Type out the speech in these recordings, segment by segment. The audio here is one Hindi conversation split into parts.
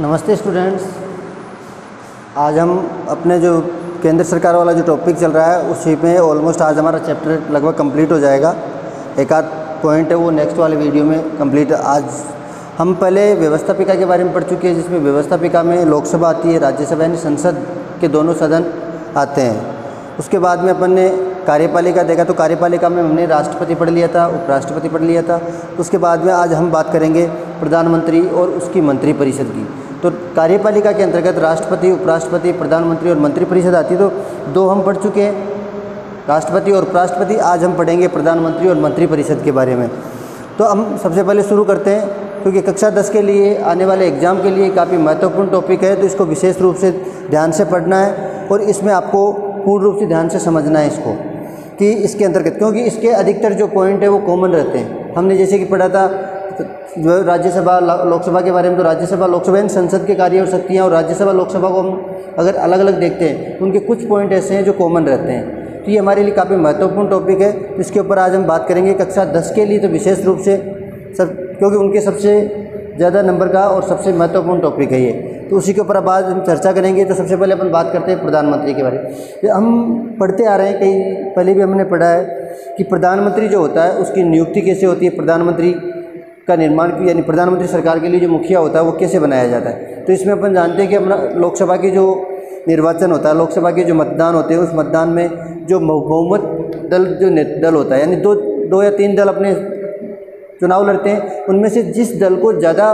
नमस्ते स्टूडेंट्स। आज हम अपने जो केंद्र सरकार वाला जो टॉपिक चल रहा है उसी में ऑलमोस्ट आज हमारा चैप्टर लगभग कंप्लीट हो जाएगा। एक आध पॉइंट है वो नेक्स्ट वाले वीडियो में कंप्लीट। आज हम पहले व्यवस्थापिका के बारे में पढ़ चुके हैं, जिसमें व्यवस्थापिका में लोकसभा आती है, राज्यसभा यानी संसद के दोनों सदन आते हैं। उसके बाद में अपन ने कार्यपालिका देखा, तो कार्यपालिका में हमने राष्ट्रपति पढ़ लिया था, उपराष्ट्रपति पढ़ लिया था। उसके बाद में आज हम बात करेंगे प्रधानमंत्री और उसकी मंत्रिपरिषद की। तो कार्यपालिका के अंतर्गत राष्ट्रपति, उपराष्ट्रपति, प्रधानमंत्री और मंत्रिपरिषद आती है। तो दो हम पढ़ चुके हैं, राष्ट्रपति और उपराष्ट्रपति। आज हम पढ़ेंगे प्रधानमंत्री और मंत्रिपरिषद के बारे में। तो हम सबसे पहले शुरू करते हैं, क्योंकि कक्षा 10 के लिए आने वाले एग्ज़ाम के लिए काफ़ी महत्वपूर्ण टॉपिक है, तो इसको विशेष रूप से ध्यान से पढ़ना है और इसमें आपको पूर्ण रूप से ध्यान से समझना है इसको, कि इसके अंतर्गत, क्योंकि इसके अधिकतर जो पॉइंट है वो कॉमन रहते हैं। हमने जैसे कि पढ़ा था जो राज्यसभा लोकसभा के बारे में, तो राज्यसभा लोकसभा इन संसद के कार्य और शक्तियाँ, और राज्यसभा लोकसभा को हम अगर अलग अलग देखते हैं तो उनके कुछ पॉइंट ऐसे हैं जो कॉमन रहते हैं। तो ये हमारे लिए काफ़ी महत्वपूर्ण टॉपिक है, तो इसके ऊपर आज हम बात करेंगे। कक्षा 10 के लिए तो विशेष रूप से क्योंकि उनके सबसे ज़्यादा नंबर का और सबसे महत्वपूर्ण टॉपिक है ये, तो उसी के ऊपर अब आज हम चर्चा करेंगे। तो सबसे पहले अपन बात करते हैं प्रधानमंत्री के बारे में। हम पढ़ते आ रहे हैं, कहीं पहले भी हमने पढ़ा है कि प्रधानमंत्री जो होता है उसकी नियुक्ति कैसे होती है, प्रधानमंत्री का निर्माण की, यानी प्रधानमंत्री सरकार के लिए जो मुखिया होता है वो कैसे बनाया जाता है। तो इसमें अपन जानते हैं कि अपना लोकसभा की जो निर्वाचन होता है, लोकसभा के जो मतदान होते हैं, उस मतदान में जो बहुमत दल दल होता है, यानी दो या तीन दल अपने चुनाव लड़ते हैं, उनमें से जिस दल को ज़्यादा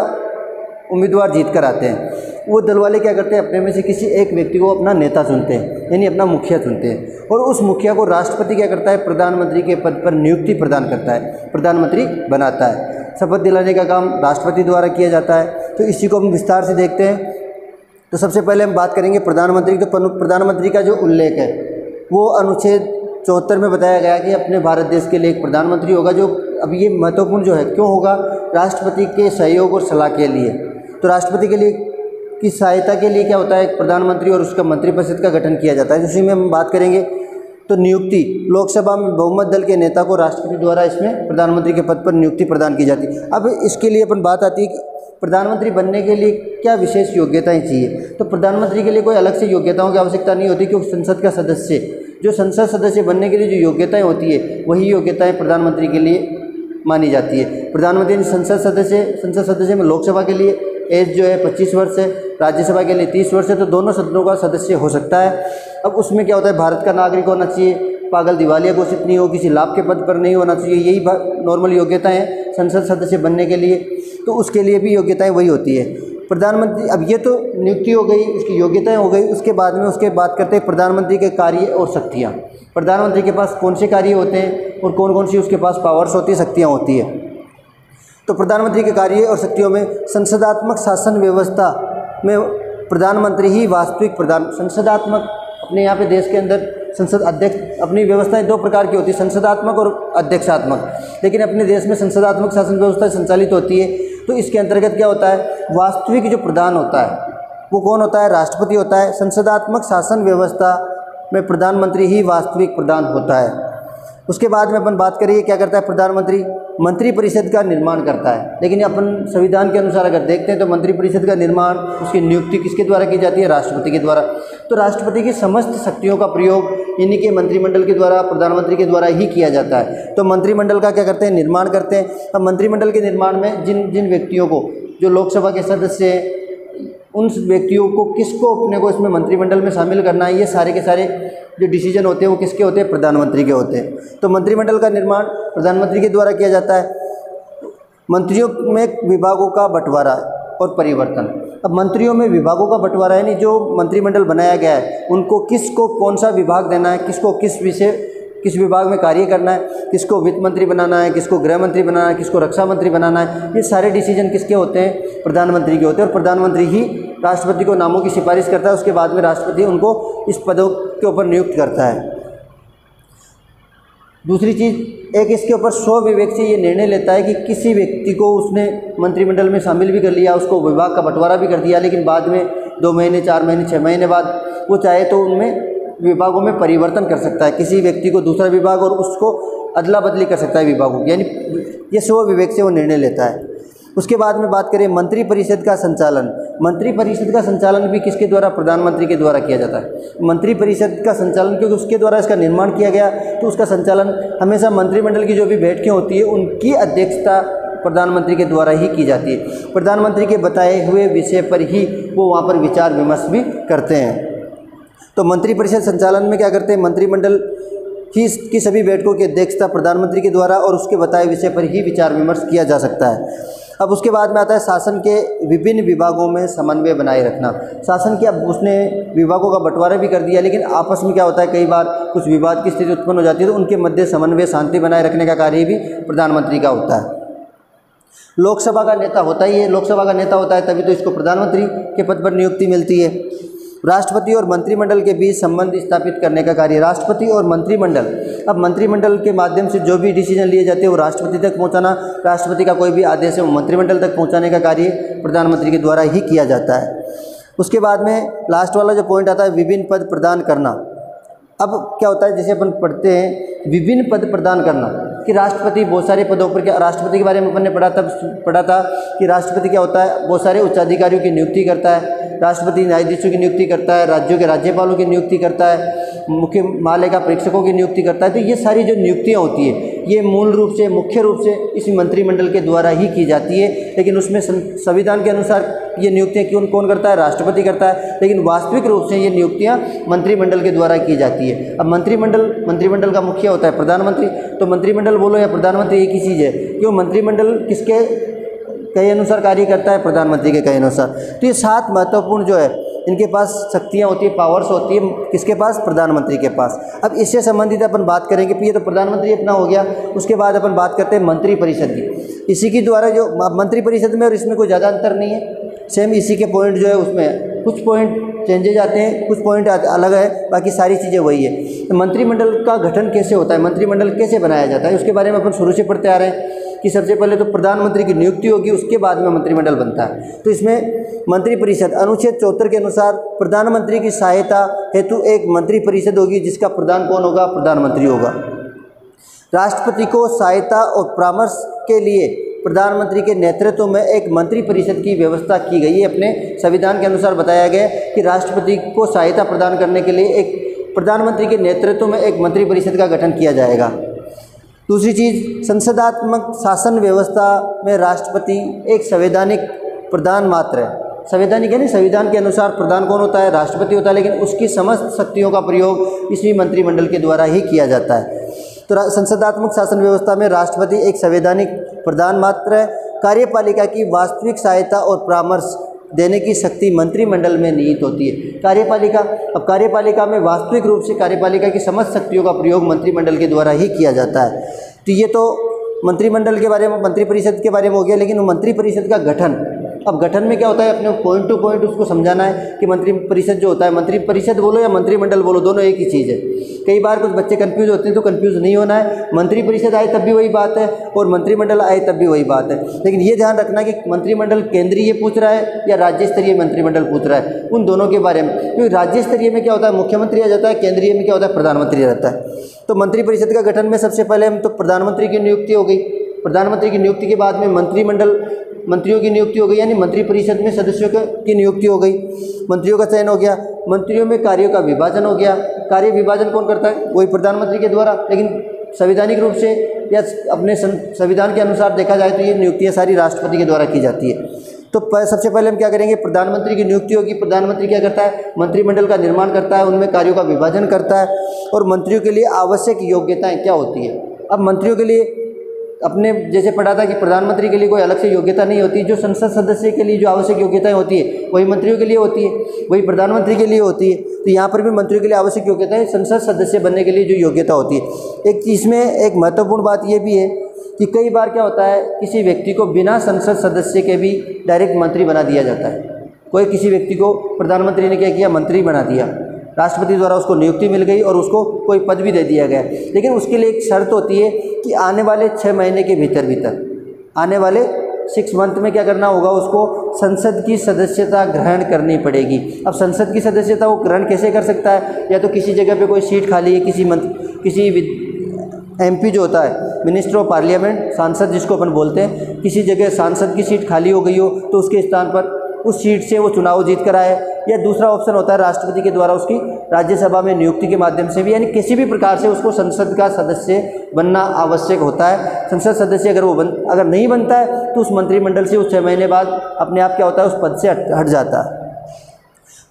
उम्मीदवार जीत कर आते हैं वो दल वाले क्या करते हैं, अपने में से किसी एक व्यक्ति को अपना नेता चुनते हैं, यानी अपना मुखिया चुनते हैं। और उस मुखिया को राष्ट्रपति क्या करता है, प्रधानमंत्री के पद पर नियुक्ति प्रदान करता है, प्रधानमंत्री बनाता है। शपथ दिलाने का काम राष्ट्रपति द्वारा किया जाता है। तो इसी को हम विस्तार से देखते हैं। तो सबसे पहले हम बात करेंगे प्रधानमंत्री की। तो प्रधानमंत्री का जो उल्लेख है वो अनुच्छेद 74 में बताया गया कि अपने भारत देश के लिए एक प्रधानमंत्री होगा, जो अब ये महत्वपूर्ण जो है क्यों होगा, राष्ट्रपति के सहयोग और सलाह के लिए। तो राष्ट्रपति के लिए की सहायता के लिए क्या होता है, एक प्रधानमंत्री और उसका मंत्रिपरिषद का गठन किया जाता है। उसी में हम बात करेंगे। तो नियुक्ति, लोकसभा में बहुमत दल के नेता को राष्ट्रपति द्वारा इसमें प्रधानमंत्री के पद पर नियुक्ति प्रदान की जाती है। अब इसके लिए अपन बात आती है कि प्रधानमंत्री बनने के लिए क्या विशेष योग्यताएं चाहिए। तो प्रधानमंत्री के लिए कोई अलग से योग्यताओं की आवश्यकता नहीं होती, क्योंकि संसद का सदस्य, जो संसद सदस्य बनने के लिए जो योग्यताएं होती है वही योग्यताएं प्रधानमंत्री के लिए मानी जाती है। प्रधानमंत्री संसद सदस्य में लोकसभा के लिए एज जो है 25 वर्ष है, राज्यसभा के लिए 30 वर्ष है, तो दोनों सदनों का सदस्य हो सकता है। अब उसमें क्या होता है, भारत का नागरिक होना चाहिए, पागल दिवालिया घोषित नहीं हो, किसी लाभ के पद पर नहीं होना चाहिए, यही नॉर्मल योग्यताएं हैं संसद सदस्य बनने के लिए। तो उसके लिए भी योग्यताएं वही होती है। प्रधानमंत्री, अब ये तो नियुक्ति हो गई, उसकी योग्यताएं हो गई। उसके बाद में उसके बात करते हैं प्रधानमंत्री के कार्य और शक्तियाँ। प्रधानमंत्री के पास कौन से कार्य होते हैं और कौन कौन सी उसके पास पावर्स होती है, शक्तियाँ होती है। तो प्रधानमंत्री के कार्य और शक्तियों में संसदात्मक शासन व्यवस्था में प्रधानमंत्री ही वास्तविक संसदात्मक, अपने यहाँ पे देश के अंदर संसद अध्यक्ष, अपनी व्यवस्थाएं दो प्रकार की होती है, संसदात्मक और अध्यक्षात्मक। लेकिन अपने देश में संसदात्मक शासन व्यवस्था संचालित होती है। तो इसके अंतर्गत क्या होता है, वास्तविक जो प्रधान होता है वो कौन होता है, राष्ट्रपति होता है। संसदात्मक शासन व्यवस्था में प्रधानमंत्री ही वास्तविक प्रधान होता है। उसके बाद में अपन बात करिए क्या करता है प्रधानमंत्री, मंत्रिपरिषद का निर्माण करता है। लेकिन अपन संविधान के अनुसार अगर देखते हैं तो मंत्रिपरिषद का निर्माण, उसकी नियुक्ति किसके द्वारा की जाती है, राष्ट्रपति के द्वारा। तो राष्ट्रपति की समस्त शक्तियों का प्रयोग इन्हीं के मंत्रिमंडल के द्वारा, प्रधानमंत्री के द्वारा ही किया जाता है। तो मंत्रिमंडल का क्या करते हैं, निर्माण करते हैं। अब मंत्रिमंडल के निर्माण में जिन व्यक्तियों को, जो लोकसभा के सदस्य हैं, उन व्यक्तियों को किसको अपने को इसमें मंत्रिमंडल में शामिल करना है, ये सारे के सारे जो डिसीजन होते हैं वो किसके होते हैं, प्रधानमंत्री के होते हैं। तो मंत्रिमंडल का निर्माण प्रधानमंत्री के द्वारा किया जाता है। मंत्रियों में विभागों का बंटवारा और परिवर्तन। अब मंत्रियों में विभागों का बंटवारा यानी जो मंत्रिमंडल बनाया गया है उनको किसको कौन सा विभाग देना है, किसको किस विभाग में कार्य करना है, किसको वित्त मंत्री बनाना है, किसको गृह मंत्री बनाना है, किसको रक्षा मंत्री बनाना है, ये सारे डिसीजन किसके होते हैं, प्रधानमंत्री के होते हैं। और प्रधानमंत्री ही राष्ट्रपति को नामों की सिफारिश करता है। उसके बाद में राष्ट्रपति उनको इस पदों के ऊपर नियुक्त करता है। दूसरी चीज़, एक इसके ऊपर स्वविवेक से ये निर्णय लेता है कि किसी व्यक्ति को उसने मंत्रिमंडल में शामिल भी कर लिया, उसको विभाग का बंटवारा भी कर दिया, लेकिन बाद में 2 महीने, 4 महीने, 6 महीने बाद वो चाहे तो उनमें विभागों में परिवर्तन कर सकता है, किसी व्यक्ति को दूसरा विभाग और उसको अदला बदली कर सकता है विभागों की, यानी ये स्वविवेक से वो निर्णय लेता है। उसके बाद में बात करें मंत्रिपरिषद का संचालन। मंत्रिपरिषद का संचालन भी किसके द्वारा? प्रधानमंत्री के द्वारा किया जाता है। मंत्रिपरिषद का संचालन क्योंकि उसके द्वारा इसका निर्माण किया गया, तो उसका संचालन हमेशा मंत्रिमंडल की जो भी बैठकें होती है उनकी अध्यक्षता प्रधानमंत्री के द्वारा ही की जाती है। प्रधानमंत्री के बताए हुए विषय पर ही वो वहाँ पर विचार विमर्श भी करते हैं। तो मंत्रिपरिषद संचालन में क्या करते हैं? मंत्रिमंडल की सभी बैठकों की अध्यक्षता प्रधानमंत्री के द्वारा और उसके बताए विषय पर ही विचार विमर्श किया जा सकता है। अब उसके बाद में आता है शासन के विभिन्न विभागों में समन्वय बनाए रखना। शासन के अब उसने विभागों का बंटवारा भी कर दिया, लेकिन आपस में क्या होता है, कई बार कुछ विवाद की स्थिति उत्पन्न हो जाती है, तो उनके मध्य समन्वय शांति बनाए रखने का कार्य भी प्रधानमंत्री का होता है। लोकसभा का नेता होता ही है, लोकसभा का नेता होता है तभी तो इसको प्रधानमंत्री के पद पर नियुक्ति मिलती है। राष्ट्रपति और मंत्रिमंडल के बीच संबंध स्थापित करने का कार्य राष्ट्रपति और मंत्रिमंडल, अब मंत्रिमंडल के माध्यम से जो भी डिसीजन लिए जाते हैं वो राष्ट्रपति तक पहुंचाना, राष्ट्रपति का कोई भी आदेश है वो मंत्रिमंडल तक पहुंचाने का कार्य प्रधानमंत्री के द्वारा ही किया जाता है। उसके बाद में लास्ट वाला जो पॉइंट आता है विभिन्न पद प्रदान करना। अब क्या होता है, जैसे अपन पढ़ते हैं विभिन्न पद प्रदान करना कि राष्ट्रपति बहुत सारे पदों पर, क्या राष्ट्रपति के बारे में अपन ने पढ़ा था कि राष्ट्रपति क्या होता है, बहुत सारे उच्चाधिकारियों की नियुक्ति करता है। राष्ट्रपति न्यायाधीशों की नियुक्ति करता है, राज्यों के राज्यपालों की नियुक्ति करता है, मुख्य न्यायालय परीक्षकों की नियुक्ति करता है। तो ये सारी जो नियुक्तियाँ होती है ये मूल रूप से मुख्य रूप से इस मंत्रिमंडल के द्वारा ही की जाती है, लेकिन उसमें संविधान के अनुसार ये नियुक्तियाँ कौन करता है? राष्ट्रपति करता है, लेकिन वास्तविक रूप से ये नियुक्तियाँ मंत्रिमंडल के द्वारा की जाती है। अब मंत्रिमंडल का मुखिया होता है प्रधानमंत्री, तो मंत्रिमंडल बोलो या प्रधानमंत्री एक ही चीज़ है, क्यों? मंत्रिमंडल किसके कहे अनुसार कार्य करता है? प्रधानमंत्री के कहे अनुसार। तो ये 7 महत्वपूर्ण जो है इनके पास शक्तियाँ होती है, पावर्स होती है, किसके पास? प्रधानमंत्री के पास। अब इससे संबंधित अपन बात करेंगे, ये तो प्रधानमंत्री अपना हो गया। उसके बाद अपन बात करते हैं मंत्रिपरिषद की। इसी के द्वारा जो मंत्रिपरिषद में और इसमें कोई ज़्यादा अंतर नहीं है, सेम इसी के पॉइंट जो है उसमें कुछ पॉइंट चेंजेज आते हैं, कुछ पॉइंट अलग है, बाकी सारी चीज़ें वही है। तो मंत्रिमंडल का गठन कैसे होता है, मंत्रिमंडल कैसे बनाया जाता है, उसके बारे में अपन शुरू से पढ़ते आ रहे हैं कि सबसे पहले तो प्रधानमंत्री की नियुक्ति होगी, उसके बाद में मंत्रिमंडल बनता है। तो इसमें मंत्रिपरिषद अनुच्छेद 74 के अनुसार प्रधानमंत्री की सहायता हेतु एक मंत्रिपरिषद होगी, जिसका प्रधान कौन होगा? प्रधानमंत्री होगा। राष्ट्रपति को सहायता और परामर्श के लिए प्रधानमंत्री के नेतृत्व में एक मंत्रिपरिषद की व्यवस्था की गई है। अपने संविधान के अनुसार बताया गया कि राष्ट्रपति को सहायता प्रदान करने के लिए एक प्रधानमंत्री के नेतृत्व में एक मंत्रिपरिषद का गठन किया जाएगा। दूसरी चीज़, संसदात्मक शासन व्यवस्था में राष्ट्रपति एक संवैधानिक प्रधान मात्र है। संवैधानिक यानी संविधान के अनुसार प्रधान कौन होता है? राष्ट्रपति होता है, लेकिन उसकी समस्त शक्तियों का प्रयोग इसी मंत्रिमंडल के द्वारा ही किया जाता है। तो संसदात्मक शासन व्यवस्था में राष्ट्रपति एक संवैधानिक प्रधान मात्र है। कार्यपालिका की वास्तविक सहायता और परामर्श देने की शक्ति मंत्रिमंडल में निहित होती है। कार्यपालिका, अब कार्यपालिका में वास्तविक रूप से कार्यपालिका की समस्त शक्तियों का प्रयोग मंत्रिमंडल के द्वारा ही किया जाता है। तो ये तो मंत्रिमंडल के बारे में, मंत्रिपरिषद के बारे में हो गया। लेकिन मंत्रिपरिषद का गठन, अब गठन में क्या होता है, अपने पॉइंट टू पॉइंट उसको समझाना है कि मंत्रिपरिषद जो होता है, मंत्रिपरिषद बोलो या मंत्रिमंडल बोलो, दोनों एक ही चीज़ है। कई बार कुछ बच्चे कंफ्यूज होते हैं, तो कंफ्यूज नहीं होना है। मंत्रिपरिषद आए तब भी वही बात है और मंत्रिमंडल आए तब भी वही बात है। लेकिन ये ध्यान रखना कि मंत्रिमंडल केंद्रीय पूछ रहा है या राज्य स्तरीय मंत्रिमंडल पूछ रहा है, उन दोनों के बारे में। क्योंकि राज्य स्तरीय में क्या होता है, मुख्यमंत्री आ जाता है, केंद्रीय में क्या होता है, प्रधानमंत्री रहता है। तो मंत्रिपरिषद का गठन में सबसे पहले हम तो प्रधानमंत्री की नियुक्ति हो गई। प्रधानमंत्री की नियुक्ति के बाद में मंत्रियों की नियुक्ति हो गई, यानी मंत्रिपरिषद में सदस्यों की नियुक्ति हो गई, मंत्रियों का चयन हो गया, मंत्रियों में कार्यों का विभाजन हो गया। कार्य विभाजन कौन करता है? वही प्रधानमंत्री के द्वारा। लेकिन संवैधानिक रूप से या अपने संविधान के अनुसार देखा जाए तो ये नियुक्तियाँ सारी राष्ट्रपति के द्वारा की जाती है। तो सबसे पहले हम क्या करेंगे, प्रधानमंत्री की नियुक्ति होगी। प्रधानमंत्री क्या करता है? मंत्रिमंडल का निर्माण करता है, उनमें कार्यों का विभाजन करता है और मंत्रियों के लिए आवश्यक योग्यताएँ क्या होती है। अब मंत्रियों के लिए अपने जैसे पढ़ा था कि प्रधानमंत्री के लिए कोई अलग से योग्यता नहीं होती, जो संसद सदस्य के लिए जो आवश्यक योग्यताएं होती है वही मंत्रियों के लिए होती है, वही प्रधानमंत्री के लिए होती है। तो यहाँ पर भी मंत्रियों के लिए आवश्यक योग्यताएं संसद सदस्य बनने के लिए जो योग्यता होती है। एक चीज़ में एक महत्वपूर्ण बात ये भी है कि कई बार क्या होता है, किसी व्यक्ति को बिना संसद सदस्य के भी डायरेक्ट मंत्री बना दिया जाता है। कोई किसी व्यक्ति को प्रधानमंत्री ने क्या किया, मंत्री बना दिया, राष्ट्रपति द्वारा उसको नियुक्ति मिल गई और उसको कोई पद भी दे दिया गया। लेकिन उसके लिए एक शर्त होती है कि आने वाले 6 महीने के भीतर आने वाले 6 मंथ में क्या करना होगा, उसको संसद की सदस्यता ग्रहण करनी पड़ेगी। अब संसद की सदस्यता वो ग्रहण कैसे कर सकता है? या तो किसी जगह पे कोई सीट खाली है, किसी MP जो होता है, मिनिस्टर ऑफ पार्लियामेंट, सांसद जिसको अपन बोलते हैं, किसी जगह सांसद की सीट खाली हो गई हो तो उसके स्थान पर उस सीट से वो चुनाव जीत कर आए, या दूसरा ऑप्शन होता है राष्ट्रपति के द्वारा उसकी राज्यसभा में नियुक्ति के माध्यम से भी, यानी किसी भी प्रकार से उसको संसद का सदस्य बनना आवश्यक होता है। संसद सदस्य अगर नहीं बनता है तो उस मंत्रिमंडल से उस 6 महीने बाद अपने आप क्या होता है, उस पद से हट जाता है।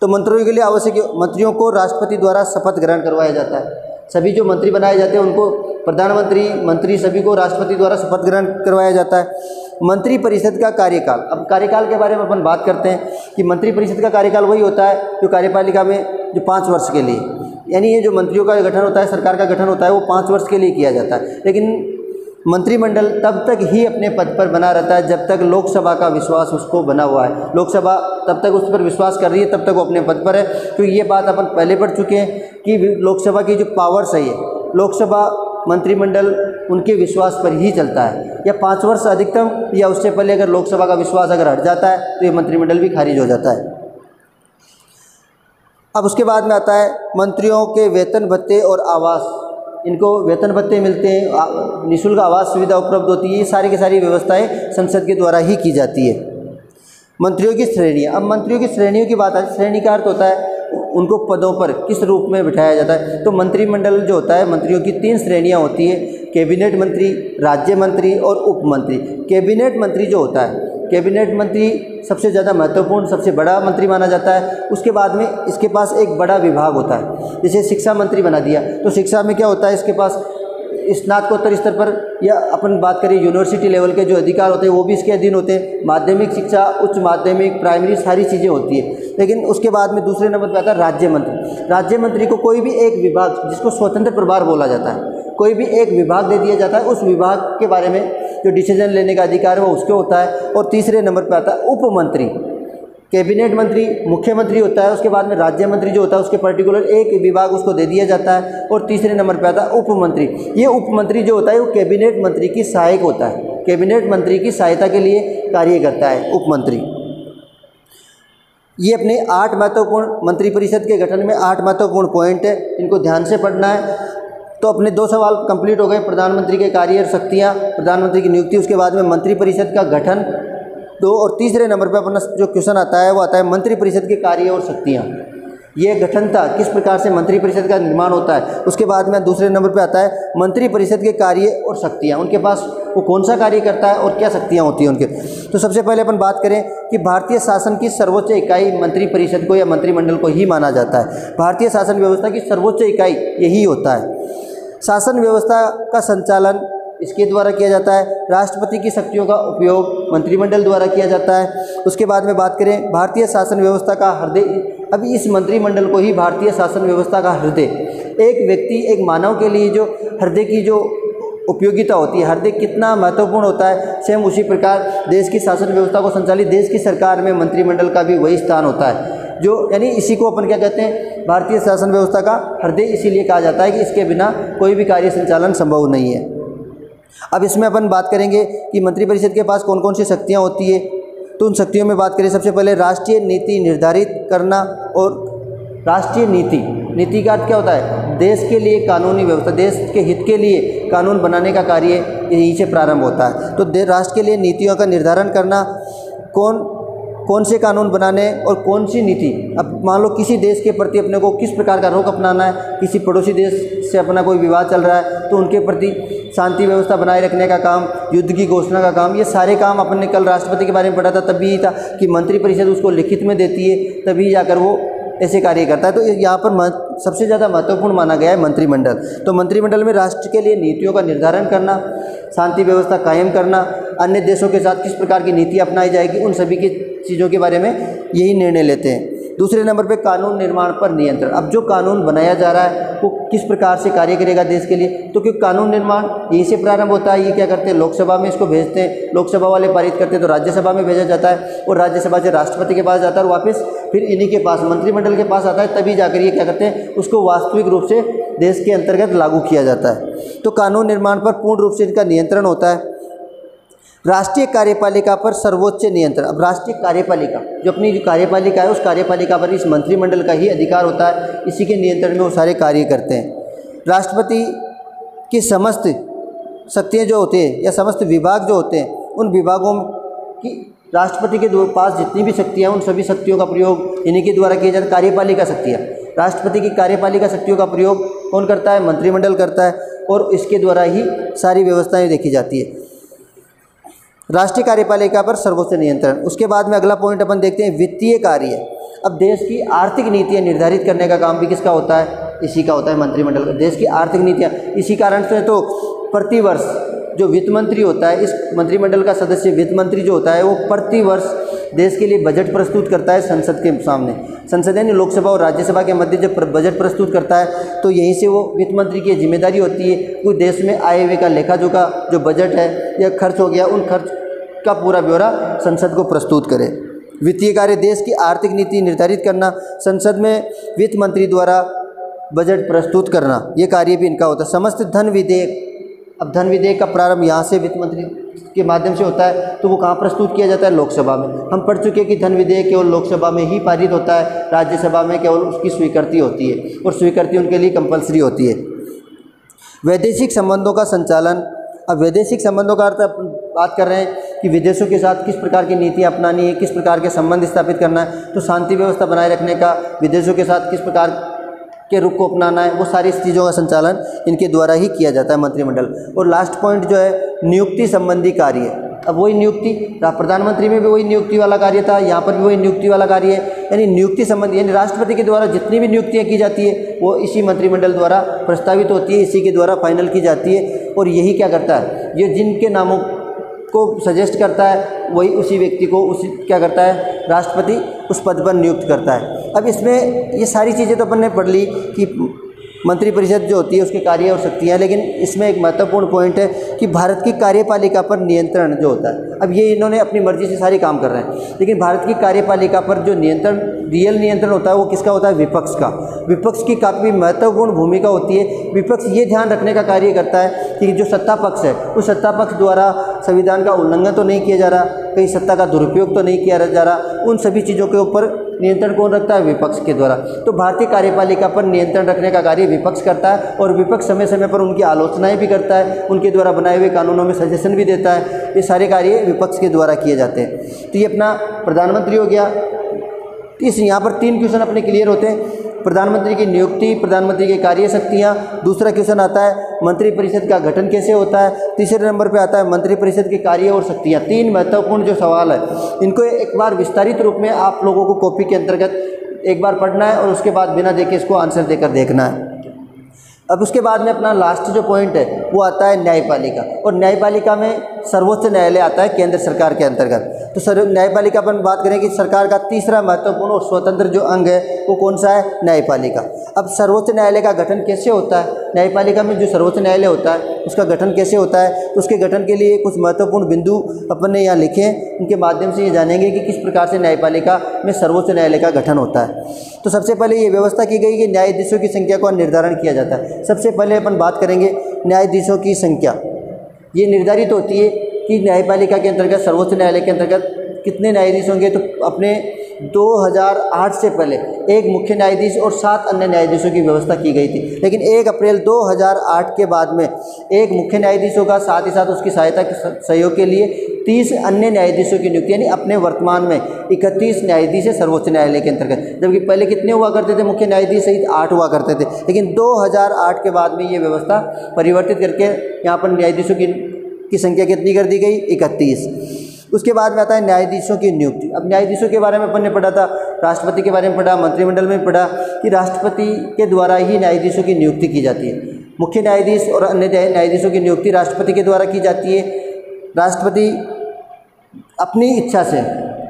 तो मंत्रियों के लिए आवश्यक, मंत्रियों को राष्ट्रपति द्वारा शपथ ग्रहण करवाया जाता है। सभी जो मंत्री बनाए जाते हैं उनको प्रधानमंत्री, मंत्री सभी को राष्ट्रपति द्वारा शपथ ग्रहण करवाया जाता है। मंत्री परिषद का कार्यकाल, अब कार्यकाल के बारे में अपन बात करते हैं कि मंत्री परिषद का कार्यकाल वही होता है जो कार्यपालिका में जो 5 वर्ष के लिए, यानी ये जो मंत्रियों का गठन होता है, सरकार का गठन होता है, वो 5 वर्ष के लिए किया जाता है। लेकिन मंत्रिमंडल तब तक ही अपने पद पर बना रहता है जब तक लोकसभा का विश्वास उसको बना हुआ है। लोकसभा तब तक उस पर विश्वास कर रही है, तब तक वो अपने पद पर है। क्योंकि ये बात अपन पहले पढ़ चुके हैं कि लोकसभा की जो पावर्स है, ये लोकसभा मंत्रिमंडल उनके विश्वास पर ही चलता है, या 5 वर्ष अधिकतम, या उससे पहले अगर लोकसभा का विश्वास अगर हट जाता है तो ये मंत्रिमंडल भी खारिज हो जाता है। अब उसके बाद में आता है मंत्रियों के वेतन भत्ते और आवास, इनको वेतन भत्ते मिलते हैं, निःशुल्क आवास सुविधा उपलब्ध होती है, ये सारी की सारी व्यवस्थाएं संसद के द्वारा ही की जाती है। मंत्रियों की श्रेणियाँ, अब मंत्रियों की श्रेणियों की बात है। श्रेणी का अर्थ होता है उनको पदों पर किस रूप में बिठाया जाता है। तो मंत्रिमंडल जो होता है, मंत्रियों की 3 श्रेणियाँ होती है, कैबिनेट मंत्री, राज्य मंत्री और उप मंत्री। कैबिनेट मंत्री जो होता है, कैबिनेट मंत्री सबसे ज़्यादा महत्वपूर्ण, सबसे बड़ा मंत्री माना जाता है। उसके बाद में इसके पास एक बड़ा विभाग होता है, जैसे शिक्षा मंत्री बना दिया तो शिक्षा में क्या होता है, इसके पास स्नातकोत्तर स्तर पर, या अपन बात करें यूनिवर्सिटी लेवल के जो अधिकार होते हैं वो भी इसके अधीन होते हैं। माध्यमिक शिक्षा, उच्च माध्यमिक, प्राइमरी, सारी चीज़ें होती है। लेकिन उसके बाद में दूसरे नंबर पर आता है राज्य मंत्री। राज्य मंत्री को कोई भी एक विभाग, जिसको स्वतंत्र प्रभार बोला जाता है, कोई भी एक विभाग दे दिया जाता है, उस विभाग के बारे में जो डिसीजन लेने का अधिकार है वो उसको होता है। और तीसरे नंबर पर आता है उप मंत्री। कैबिनेट मंत्री मुख्यमंत्री होता है, उसके बाद में राज्य मंत्री जो होता है उसके पर्टिकुलर एक विभाग उसको दे दिया जाता है। और तीसरे नंबर पे आता है उप मंत्री। ये उप मंत्री जो होता है वो कैबिनेट मंत्री की सहायक होता है, कैबिनेट मंत्री की सहायता के लिए कार्य करता है उप मंत्री। ये अपने 8 महत्वपूर्ण, मंत्रिपरिषद के गठन में 8 महत्वपूर्ण पॉइंट है, इनको ध्यान से पढ़ना है। तो अपने 2 सवाल कंप्लीट हो गए, प्रधानमंत्री के कार्य और शक्तियाँ, प्रधानमंत्री की नियुक्ति, उसके बाद में मंत्रिपरिषद का गठन 2, और तीसरे नंबर पे अपना जो क्वेश्चन आता है वो आता है मंत्रिपरिषद के कार्य और शक्तियाँ। ये गठन था, किस प्रकार से मंत्रिपरिषद का निर्माण होता है। उसके बाद में दूसरे नंबर पे आता है मंत्रिपरिषद के कार्य और शक्तियाँ, उनके पास वो कौन सा कार्य करता है और क्या शक्तियाँ होती हैं उनके। तो सबसे पहले अपन बात करें कि भारतीय शासन की सर्वोच्च इकाई मंत्रिपरिषद को या मंत्रिमंडल को ही माना जाता है। भारतीय शासन व्यवस्था की सर्वोच्च इकाई यही होता है। शासन व्यवस्था का संचालन इसके द्वारा किया जाता है। राष्ट्रपति की शक्तियों का उपयोग मंत्रिमंडल द्वारा किया जाता है। उसके बाद में बात करें भारतीय शासन व्यवस्था का हृदय, अभी इस मंत्रिमंडल को ही भारतीय शासन व्यवस्था का हृदय, एक व्यक्ति, एक मानव के लिए जो हृदय की जो उपयोगिता होती है, हृदय कितना महत्वपूर्ण होता है, सेम उसी प्रकार देश की शासन व्यवस्था को संचालित देश की सरकार में मंत्रिमंडल का भी वही स्थान होता है, जो यानी इसी को अपन क्या कहते हैं, भारतीय शासन व्यवस्था का हृदय इसीलिए कहा जाता है कि इसके बिना कोई भी कार्य संचालन संभव नहीं है। अब इसमें अपन बात करेंगे कि मंत्रिपरिषद के पास कौन कौन सी शक्तियाँ होती है। तो उन शक्तियों में बात करें, सबसे पहले राष्ट्रीय नीति निर्धारित करना। और राष्ट्रीय नीति का अर्थ क्या होता है, देश के लिए कानूनी व्यवस्था, देश के हित के लिए कानून बनाने का कार्य यहीं से प्रारंभ होता है। तो राष्ट्र के लिए नीतियों का निर्धारण करना, कौन से कानून बनाने और कौन सी नीति, अब मान लो किसी देश के प्रति अपने को किस प्रकार का रुख अपनाना है, किसी पड़ोसी देश से अपना कोई विवाद चल रहा है तो उनके प्रति शांति व्यवस्था बनाए रखने का काम, युद्ध की घोषणा का काम, ये सारे काम अपन ने कल राष्ट्रपति के बारे में पढ़ा था, तब भी यही था कि मंत्रिपरिषद उसको लिखित में देती है, तभी जाकर वो ऐसे कार्य करता है। तो यहाँ पर सबसे ज़्यादा महत्वपूर्ण माना गया है मंत्रिमंडल। तो मंत्रिमंडल में राष्ट्र के लिए नीतियों का निर्धारण करना, शांति व्यवस्था कायम करना, अन्य देशों के साथ किस प्रकार की नीति अपनाई जाएगी, उन सभी की चीज़ों के बारे में यही निर्णय लेते हैं। दूसरे नंबर पे कानून निर्माण पर नियंत्रण। अब जो कानून बनाया जा रहा है वो किस प्रकार से कार्य करेगा देश के लिए, तो क्योंकि कानून निर्माण यहीं से प्रारंभ होता है। ये क्या करते हैं, लोकसभा में इसको भेजते हैं, लोकसभा वाले पारित करते हैं तो राज्यसभा में भेजा जाता है, और राज्यसभा से राष्ट्रपति के पास जाता है और वापस फिर इन्हीं के पास मंत्रिमंडल के पास आता है, तभी जाकर ये क्या करते हैं, उसको वास्तविक रूप से देश के अंतर्गत लागू किया जाता है। तो कानून निर्माण पर पूर्ण रूप से इनका नियंत्रण होता है। राष्ट्रीय कार्यपालिका पर सर्वोच्च नियंत्रण। अब राष्ट्रीय कार्यपालिका जो अपनी कार्यपालिका है, उस कार्यपालिका पर इस मंत्रिमंडल का ही अधिकार होता है, इसी के नियंत्रण में वो सारे कार्य करते हैं। राष्ट्रपति की समस्त शक्तियाँ जो होती हैं या समस्त विभाग जो होते हैं, उन विभागों की राष्ट्रपति के पास जितनी भी शक्तियाँ, उन सभी शक्तियों का प्रयोग इन्हीं के द्वारा किया जाता है। कार्यपालिका शक्तियाँ, राष्ट्रपति की कार्यपालिका शक्तियों का प्रयोग कौन करता है? मंत्रिमंडल करता है, और इसके द्वारा ही सारी व्यवस्थाएं देखी जाती है। राष्ट्रीय कार्यपालिका पर सर्वोच्च नियंत्रण। उसके बाद में अगला पॉइंट अपन देखते हैं वित्तीय कार्य। अब देश की आर्थिक नीतियाँ निर्धारित करने का काम भी किसका होता है? इसी का होता है, मंत्रिमंडल का। देश की आर्थिक नीतियाँ, इसी कारण से तो प्रतिवर्ष जो वित्त मंत्री होता है, इस मंत्रिमंडल का सदस्य वित्त मंत्री जो होता है, वो प्रतिवर्ष देश के लिए बजट प्रस्तुत करता है संसद के सामने। संसद यानी लोकसभा और राज्यसभा के मध्य जब बजट प्रस्तुत करता है, तो यहीं से वो वित्त मंत्री की जिम्मेदारी होती है कोई देश में आए हुए का लेखा जोखा जो बजट है या खर्च हो गया, उन खर्च का पूरा ब्यौरा संसद को प्रस्तुत करे। वित्तीय कार्य, देश की आर्थिक नीति निर्धारित करना, संसद में वित्त मंत्री द्वारा बजट प्रस्तुत करना, ये कार्य भी इनका होता है। समस्त धन विधेयक, अब धन विधेयक का प्रारंभ यहाँ से वित्त मंत्री के माध्यम से होता है, तो वो कहाँ प्रस्तुत किया जाता है? लोकसभा में। हम पढ़ चुके हैं कि धन विधेयक केवल लोकसभा में ही पारित होता है, राज्यसभा में केवल उसकी स्वीकृति होती है, और स्वीकृति उनके लिए कंपलसरी होती है। वैदेशिक संबंधों का संचालन। अब वैदेशिक संबंधों का अर्थ बात कर रहे हैं कि विदेशों के साथ किस प्रकार की नीतियाँ अपनानी है, किस प्रकार के संबंध स्थापित करना है, तो शांति व्यवस्था बनाए रखने का, विदेशों के साथ किस प्रकार के रुख को अपनाना है, वो सारी चीज़ों का संचालन इनके द्वारा ही किया जाता है, मंत्रिमंडल। और लास्ट पॉइंट जो है नियुक्ति संबंधी कार्य। अब वही नियुक्ति, प्रधानमंत्री में भी वही नियुक्ति वाला कार्य था, यहाँ पर भी वही नियुक्ति वाला कार्य है, यानी नियुक्ति संबंधी, यानी राष्ट्रपति के द्वारा जितनी भी नियुक्तियाँ की जाती है वो इसी मंत्रिमंडल द्वारा प्रस्तावित होती है, इसी के द्वारा फाइनल की जाती है। और यही क्या करता है, ये जिनके नामों को सजेस्ट करता है, वही उसी व्यक्ति को उसी क्या करता है, राष्ट्रपति उस पद पर नियुक्त करता है। अब इसमें ये सारी चीज़ें तो अपन ने पढ़ ली कि मंत्रिपरिषद जो होती है उसके कार्य और शक्तियाँ, लेकिन इसमें एक महत्वपूर्ण पॉइंट है कि भारत की कार्यपालिका पर नियंत्रण जो होता है। अब ये इन्होंने अपनी मर्जी से सारे काम कर रहे हैं, लेकिन भारत की कार्यपालिका पर जो नियंत्रण, रियल नियंत्रण होता है, वो किसका होता है? विपक्ष का। विपक्ष की काफ़ी महत्वपूर्ण भूमिका होती है। विपक्ष ये ध्यान रखने का कार्य करता है कि जो सत्ता पक्ष है, उस सत्ता पक्ष द्वारा संविधान का उल्लंघन तो नहीं किया जा रहा, कहीं सत्ता का दुरुपयोग तो नहीं किया जा रहा, उन सभी चीज़ों के ऊपर नियंत्रण कौन रखता है? विपक्ष के द्वारा। तो भारतीय कार्यपालिका पर नियंत्रण रखने का कार्य विपक्ष करता है, और विपक्ष समय समय पर उनकी आलोचनाएं भी करता है, उनके द्वारा बनाए हुए कानूनों में सजेशन भी देता है। ये सारे कार्य विपक्ष के द्वारा किए जाते हैं। तो ये अपना प्रधानमंत्री हो गया। इस यहाँ पर 3 क्वेश्चन अपने क्लियर होते हैं। प्रधानमंत्री की नियुक्ति, प्रधानमंत्री की कार्य शक्तियाँ। दूसरा क्वेश्चन आता है मंत्रिपरिषद का गठन कैसे होता है। तीसरे नंबर पे आता है मंत्रिपरिषद के कार्य और शक्तियाँ। 3 महत्वपूर्ण जो सवाल है, इनको एक बार विस्तारित रूप में आप लोगों को कॉपी के अंतर्गत एक बार पढ़ना है, और उसके बाद बिना देखे इसको आंसर देकर देखना है। अब उसके बाद में अपना लास्ट जो पॉइंट है वो आता है न्यायपालिका, और न्यायपालिका में सर्वोच्च न्यायालय आता है केंद्र सरकार के अंतर्गत। तो न्यायपालिका अपन बात करें कि सरकार का तीसरा महत्वपूर्ण और स्वतंत्र जो अंग है वो कौन सा है? न्यायपालिका। अब सर्वोच्च न्यायालय का गठन कैसे होता है? न्यायपालिका में जो सर्वोच्च न्यायालय होता है उसका गठन कैसे होता है? तो उसके गठन के लिए कुछ महत्वपूर्ण बिंदु अपन ने यहाँ लिखे हैं, उनके माध्यम से ये जानेंगे कि किस प्रकार से न्यायपालिका में सर्वोच्च न्यायालय का गठन होता है। तो सबसे पहले ये व्यवस्था की गई कि न्यायाधीशों की संख्या का निर्धारण किया जाता है। सबसे पहले अपन बात करेंगे न्यायाधीशों की संख्या। ये निर्धारित होती है कि न्यायपालिका के अंतर्गत, सर्वोच्च न्यायालय के अंतर्गत कितने न्यायाधीश होंगे। तो अपने 2008 से पहले एक मुख्य न्यायाधीश और 7 अन्य न्यायाधीशों की व्यवस्था की गई थी, लेकिन 1 अप्रैल 2008 के बाद में एक मुख्य न्यायाधीश होगा, साथ ही साथ उसकी सहायता के सहयोग के लिए 30 अन्य न्यायाधीशों की नियुक्ति, यानी अपने वर्तमान में 31 न्यायाधीश है सर्वोच्च न्यायालय के अंतर्गत। जबकि पहले कितने हुआ करते थे? मुख्य न्यायाधीश सहित 8 हुआ करते थे, लेकिन 2008 के बाद में ये व्यवस्था परिवर्तित करके यहाँ पर न्यायाधीशों की संख्या कितनी कर दी गई? 31। उसके बाद में आता है न्यायाधीशों की नियुक्ति। अब न्यायाधीशों के बारे में अपन ने पढ़ा था, राष्ट्रपति के बारे में पढ़ा, मंत्रिमंडल में पढ़ा कि राष्ट्रपति के द्वारा ही न्यायाधीशों की नियुक्ति की जाती है। मुख्य न्यायाधीश और अन्य न्यायाधीशों की नियुक्ति राष्ट्रपति के द्वारा की जाती है। राष्ट्रपति अपनी इच्छा से,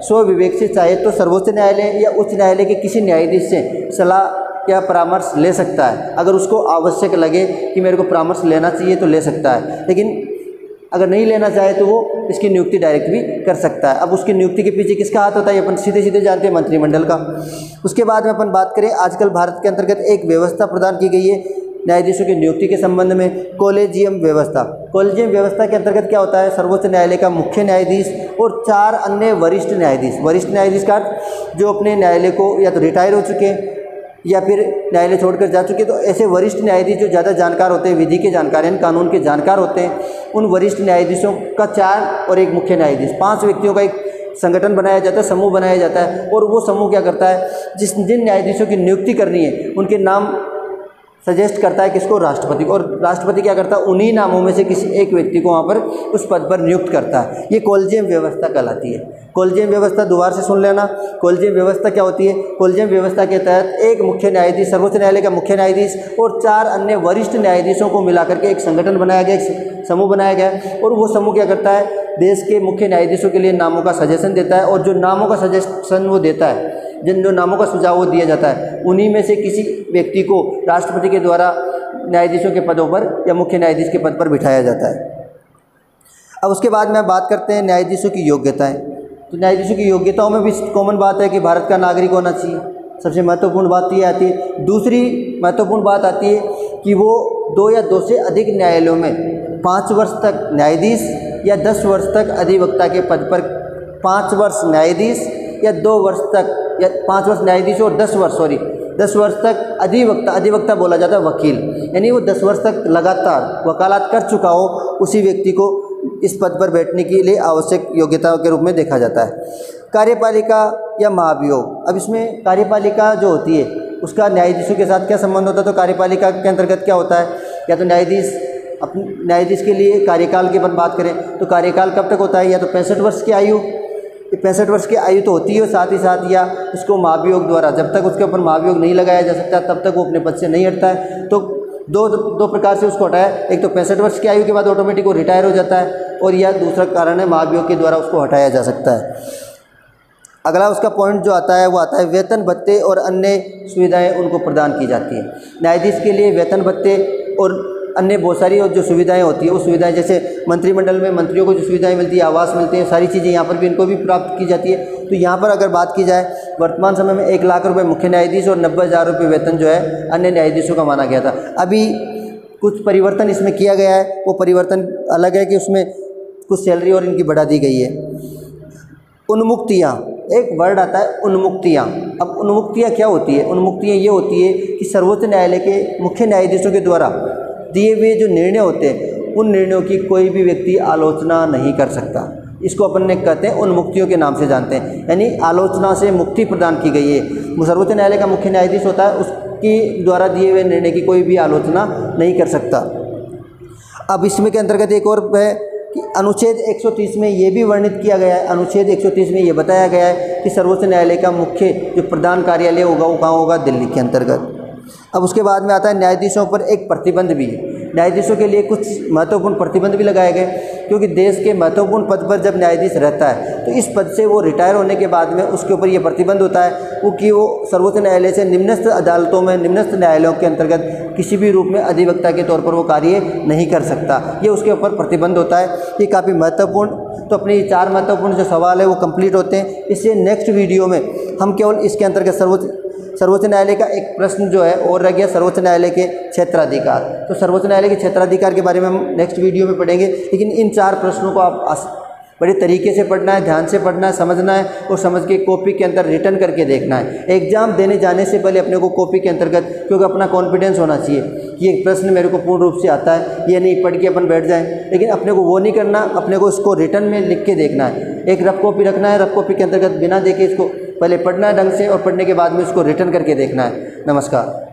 स्वविवेक से चाहे तो सर्वोच्च न्यायालय या उच्च न्यायालय के किसी न्यायाधीश से सलाह या परामर्श ले सकता है। अगर उसको आवश्यक लगे कि मेरे को परामर्श लेना चाहिए तो ले सकता है, लेकिन अगर नहीं लेना चाहे तो वो इसकी नियुक्ति डायरेक्ट भी कर सकता है। अब उसकी नियुक्ति के पीछे किसका हाथ होता है? अपन सीधे सीधे जानते हैं, मंत्रिमंडल का। उसके बाद में अपन बात करें, आजकल भारत के अंतर्गत एक व्यवस्था प्रदान की गई है न्यायाधीशों की नियुक्ति के संबंध में, कॉलेजियम व्यवस्था। कॉलेजियम व्यवस्था के अंतर्गत क्या होता है? सर्वोच्च न्यायालय का मुख्य न्यायाधीश और 4 अन्य वरिष्ठ न्यायाधीश। वरिष्ठ न्यायाधीश का जो अपने न्यायालय को या तो रिटायर हो चुके हैं या फिर न्यायालय छोड़कर जा चुके, तो ऐसे वरिष्ठ न्यायाधीश जो ज़्यादा जानकार होते हैं, विधि के जानकार हैं, कानून के जानकार होते हैं, उन वरिष्ठ न्यायाधीशों का 4 और एक मुख्य न्यायाधीश, 5 व्यक्तियों का एक संगठन बनाया जाता है, समूह बनाया जाता है, और वो समूह क्या करता है, जिन न्यायाधीशों की नियुक्ति करनी है उनके नाम सजेस्ट करता है किसको, राष्ट्रपति को, और राष्ट्रपति क्या करता है, उन्हीं नामों में से किसी एक व्यक्ति को वहाँ पर उस पद पर नियुक्त करता है। ये कॉलेजियम व्यवस्था कहलाती है। कॉलेजियम व्यवस्था दोबारा से सुन लेना। कॉलेजियम व्यवस्था क्या होती है? कॉलेजियम व्यवस्था के तहत एक मुख्य न्यायाधीश, सर्वोच्च न्यायालय का मुख्य न्यायाधीश और 4 अन्य वरिष्ठ न्यायाधीशों को मिलाकर के एक संगठन बनाया गया, एक समूह बनाया गया, और वो समूह क्या करता है, देश के मुख्य न्यायाधीशों के लिए नामों का सजेशन देता है, और जो नामों का सजेशन वो देता है, जिन जो नामों का सुझाव वो दिया जाता है, उन्हीं में से किसी व्यक्ति को राष्ट्रपति के द्वारा न्यायाधीशों के पदों पर या मुख्य न्यायाधीश के पद पर बिठाया जाता है। अब उसके बाद में बात करते हैं न्यायाधीशों की योग्यताएं। तो न्यायाधीशों की योग्यताओं में भी कॉमन बात है कि भारत का नागरिक होना चाहिए, सबसे महत्वपूर्ण बात ये आती है। दूसरी महत्वपूर्ण बात आती है कि वो 2 या 2 से अधिक न्यायालयों में 5 वर्ष तक न्यायाधीश या 10 वर्ष तक अधिवक्ता के पद पर, 5 वर्ष न्यायाधीश या 2 वर्ष तक, या 5 वर्ष न्यायाधीश और 10 वर्ष तक अधिवक्ता बोला जाता है वकील, यानी वो 10 वर्ष तक लगातार वकालत कर चुका हो, उसी व्यक्ति को इस पद पर बैठने के लिए आवश्यक योग्यता के रूप में देखा जाता है। कार्यपालिका या महाभियोग। अब इसमें कार्यपालिका जो होती है उसका न्यायाधीशों के साथ क्या संबंध होता है? तो कार्यपालिका के अंतर्गत क्या होता है, या तो न्यायाधीश के लिए कार्यकाल की अपन बात करें तो कार्यकाल कब तक होता है, या तो 65 वर्ष की आयु, 65 वर्ष की आयु तो होती है, साथ ही साथ या उसको महाभियोग द्वारा, जब तक उसके ऊपर महाभियोग नहीं लगाया जा सकता तब तक वो अपने पद से नहीं हटता है। तो दो प्रकार से उसको हटाया, एक तो 65 वर्ष की आयु के बाद ऑटोमेटिक वो रिटायर हो जाता है, और यह दूसरा कारण है महाभियोग के द्वारा उसको हटाया जा सकता है। अगला उसका पॉइंट जो आता है वो आता है वेतन भत्ते और अन्य सुविधाएं उनको प्रदान की जाती है। न्यायाधीश के लिए वेतन भत्ते और अन्य बहुत सारी और जो सुविधाएं होती है, वो सुविधाएं जैसे मंत्रिमंडल में मंत्रियों को जो सुविधाएं मिलती है, आवास मिलते हैं, सारी चीज़ें यहाँ पर भी इनको भी प्राप्त की जाती है। तो यहाँ पर अगर बात की जाए, वर्तमान समय में 1 लाख रुपये मुख्य न्यायाधीश और 90,000 रुपये वेतन जो है अन्य न्यायाधीशों का माना गया था। अभी कुछ परिवर्तन इसमें किया गया है, वो परिवर्तन अलग है कि उसमें कुछ सैलरी और इनकी बढ़ा दी गई है। उन्मुक्तियाँ, एक वर्ड आता है उन्मुक्तियाँ। अब उन्मुक्तियाँ क्या होती है? उन्मुक्तियाँ ये होती है कि सर्वोच्च न्यायालय के मुख्य न्यायाधीशों के द्वारा दिए हुए जो निर्णय होते हैं, उन निर्णयों की कोई भी व्यक्ति आलोचना नहीं कर सकता। इसको अपन ने कहते हैं उन्मुक्तियों के नाम से जानते हैं, यानी आलोचना से मुक्ति प्रदान की गई है। सर्वोच्च न्यायालय का मुख्य न्यायाधीश होता है, उसके द्वारा दिए हुए निर्णय की कोई भी आलोचना नहीं कर सकता। अब इसमें के अंतर्गत एक और है कि अनुच्छेद 130 में ये भी वर्णित किया गया है, अनुच्छेद 130 में ये बताया गया है कि सर्वोच्च न्यायालय का मुख्य जो प्रधान कार्यालय होगा वो कहाँ होगा? दिल्ली के अंतर्गत। अब उसके बाद में आता है न्यायाधीशों पर एक प्रतिबंध भी है। न्यायाधीशों के लिए कुछ महत्वपूर्ण प्रतिबंध भी लगाए गए, क्योंकि देश के महत्वपूर्ण पद पर जब न्यायाधीश रहता है तो इस पद से वो रिटायर होने के बाद में उसके ऊपर ये प्रतिबंध होता है वो कि वो सर्वोच्च न्यायालय से निम्नस्थ अदालतों में, निम्नस्थ न्यायालयों के अंतर्गत किसी भी रूप में अधिवक्ता के तौर पर वो कार्य नहीं कर सकता। ये उसके ऊपर प्रतिबंध होता है। ये काफ़ी महत्वपूर्ण, तो अपने 4 महत्वपूर्ण जो सवाल है वो कंप्लीट होते हैं। इससे नेक्स्ट वीडियो में हम केवल इसके अंतर्गत सर्वोच्च न्यायालय का एक प्रश्न जो है और रह गया, सर्वोच्च न्यायालय के क्षेत्राधिकार। तो सर्वोच्च न्यायालय के क्षेत्राधिकार के बारे में हम नेक्स्ट वीडियो में पढ़ेंगे, लेकिन इन 4 प्रश्नों को आप बड़े तरीके से पढ़ना है, ध्यान से पढ़ना है, समझना है, और समझ के कॉपी के अंदर रिटर्न करके देखना है। एग्जाम देने जाने से पहले अपने को कॉपी के अंतर्गत, क्योंकि अपना कॉन्फिडेंस होना चाहिए कि ये प्रश्न मेरे को पूर्ण रूप से आता है, ये नहीं पढ़ के अपन बैठ जाएं। लेकिन अपने को वो नहीं करना, अपने को इसको रिटर्न में लिख के देखना है। एक रफ कॉपी रखना है, रफ कॉपी के अंतर्गत बिना देखे इसको पहले पढ़ना है ढंग से, और पढ़ने के बाद में इसको रिटर्न करके देखना है। नमस्कार।